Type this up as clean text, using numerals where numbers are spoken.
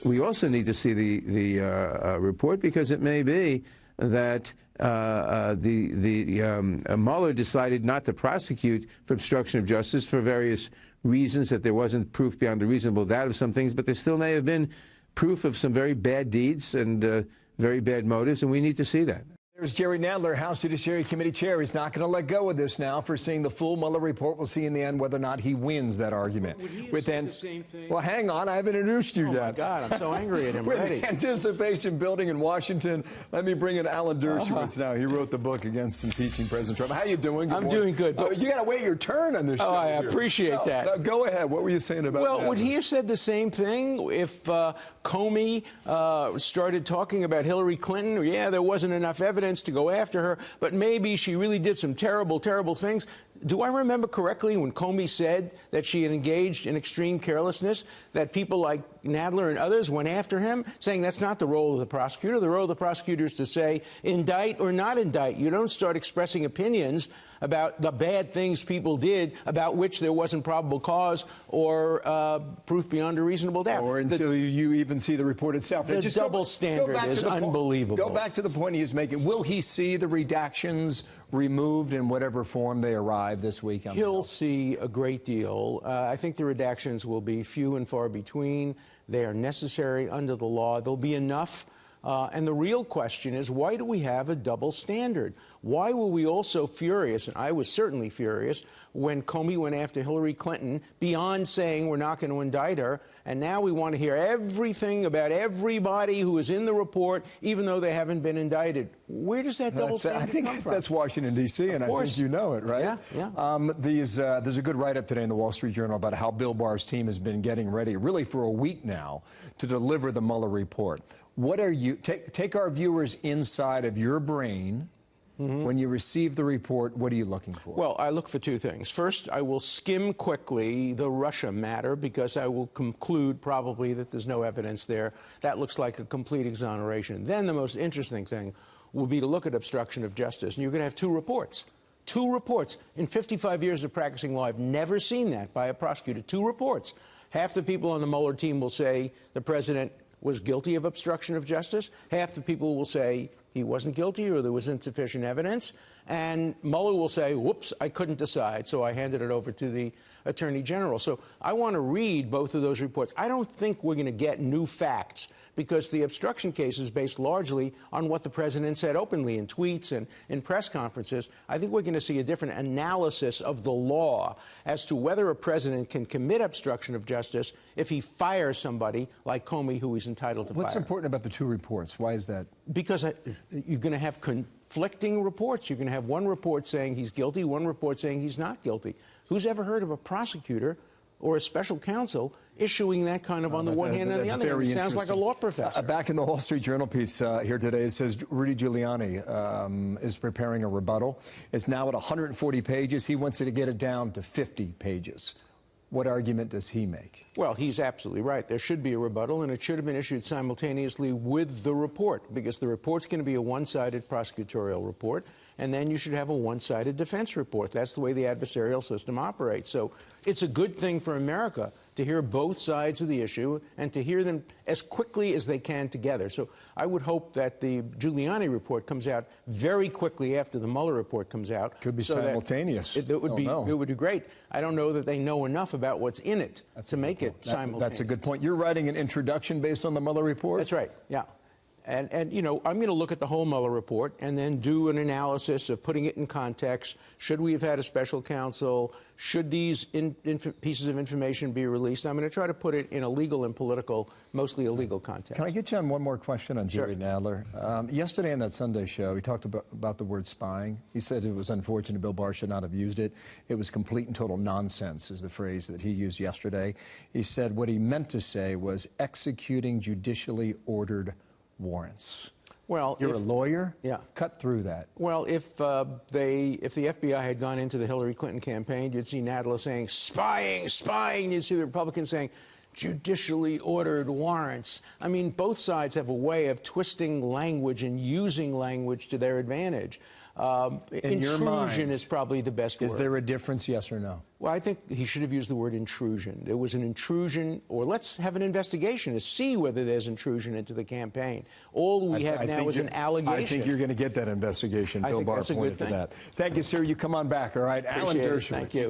we also need to see the report, because it may be that Mueller decided not to prosecute for obstruction of justice for various reasons, that there wasn't proof beyond a reasonable doubt of some things, but there still may have been proof of some very bad deeds and very bad motives, and we need to see that. There's Jerry Nadler, House Judiciary Committee chair. He's not going to let go of this now for seeing the full Mueller report. We'll see in the end whether or not he wins that argument. Would he have said the same thing? Well, hang on. I haven't introduced you yet. Oh, my God. I'm so angry at him With already. anticipation building in Washington, let me bring in Alan Dershowitz now. He wrote the book against impeaching President Trump. How you doing? I'm doing good. But you got to wait your turn on this show. Oh, I here. appreciate that. No, go ahead. What were you saying about that? Well, would he have said the same thing if Comey started talking about Hillary Clinton? Yeah, there wasn't enough evidence to go after her, but maybe she really did some terrible, terrible things. Do I remember correctly when Comey said that she had engaged in extreme carelessness, that people like Nadler and others went after him, saying that's not the role of the prosecutor? The role of the prosecutor is to say, indict or not indict. You don't start expressing opinions about the bad things people did about which there wasn't probable cause or proof beyond a reasonable doubt. Or until you even see the report itself. The double standard is unbelievable. Go back to the point he's making. Will he see the redactions removed in whatever form they arrive this week? He'll see a great deal. I think the redactions will be few and far between. They are necessary under the law. There'll be enough. And the real question is, why do we have a double standard? Why were we all so furious, and I was certainly furious, when Comey went after Hillary Clinton, beyond saying we're not going to indict her, and now we want to hear everything about everybody who is in the report, even though they haven't been indicted? Where does that double standard come from? That's Washington, D.C., and I think you know it, right? Yeah. There's a good write-up today in the Wall Street Journal about how Bill Barr's team has been getting ready, really for a week now, to deliver the Mueller report. What are you, take our viewers inside of your brain. When you receive the report, what are you looking for? Well, I look for two things. First, I will skim quickly the Russia matter, because I will conclude probably that there's no evidence there. That looks like a complete exoneration. Then the most interesting thing will be to look at obstruction of justice. And you're going to have two reports. Two reports. In 55 years of practicing law, I've never seen that by a prosecutor. Two reports. Half the people on the Mueller team will say the president was guilty of obstruction of justice. Half the people will say he wasn't guilty or there was insufficient evidence. And Mueller will say, whoops, I couldn't decide, so I handed it over to the Attorney General. So I want to read both of those reports. I don't think we're going to get new facts, because the obstruction case is based largely on what the president said openly in tweets and in press conferences. I think we're going to see a different analysis of the law as to whether a president can commit obstruction of justice if he fires somebody like Comey, who he's entitled to fire. What's important about the two reports? Why is that? Because you're going to have conflicting reports. You're going to have one report saying he's guilty, one report saying he's not guilty. Who's ever heard of a prosecutor or a special counsel issuing that kind of on the one hand and the other hand? It sounds like a law professor. Back in the Wall Street Journal piece here today, it says Rudy Giuliani is preparing a rebuttal. It's now at 140 pages. He wants to get it down to 50 pages. What argument does he make? Well, he's absolutely right. There should be a rebuttal, and it should have been issued simultaneously with the report, because the report's going to be a one-sided prosecutorial report, and then you should have a one-sided defense report. That's the way the adversarial system operates. So it's a good thing for America to hear both sides of the issue and to hear them as quickly as they can together. So I would hope that the Giuliani report comes out very quickly after the Mueller report comes out. Could be simultaneous. It would be great. I don't know that they know enough about what's in it to make it simultaneous. That's a good point. You're writing an introduction based on the Mueller report? That's right, yeah. And you know, I'm going to look at the whole Mueller report and then do an analysis of putting it in context. Should we have had a special counsel? Should these pieces of information be released? I'm going to try to put it in a legal and political, mostly a legal context. Can I get you on one more question on Jerry Nadler? Yesterday on that Sunday show, he talked about the word spying. He said it was unfortunate Bill Barr should not have used it. It was complete and total nonsense, is the phrase that he used yesterday. He said what he meant to say was executing judicially ordered warrants. Well, you're a lawyer. Yeah. Cut through that. Well, if the FBI had gone into the Hillary Clinton campaign, you'd see Nadler saying spying, spying. You'd see the Republicans saying judicially ordered warrants. I mean, both sides have a way of twisting language and using language to their advantage. In your mind, intrusion is probably the best word. Is there a difference, yes or no? Well, I think he should have used the word intrusion. There was an intrusion, or let's have an investigation to see whether there's intrusion into the campaign. All we have now is an allegation. I think you're going to get that investigation. Bill Barr that's a pointed good to thing. that. Thank you, sir. You come on back, all right? Alan Appreciate it. Dershowitz. Thank you.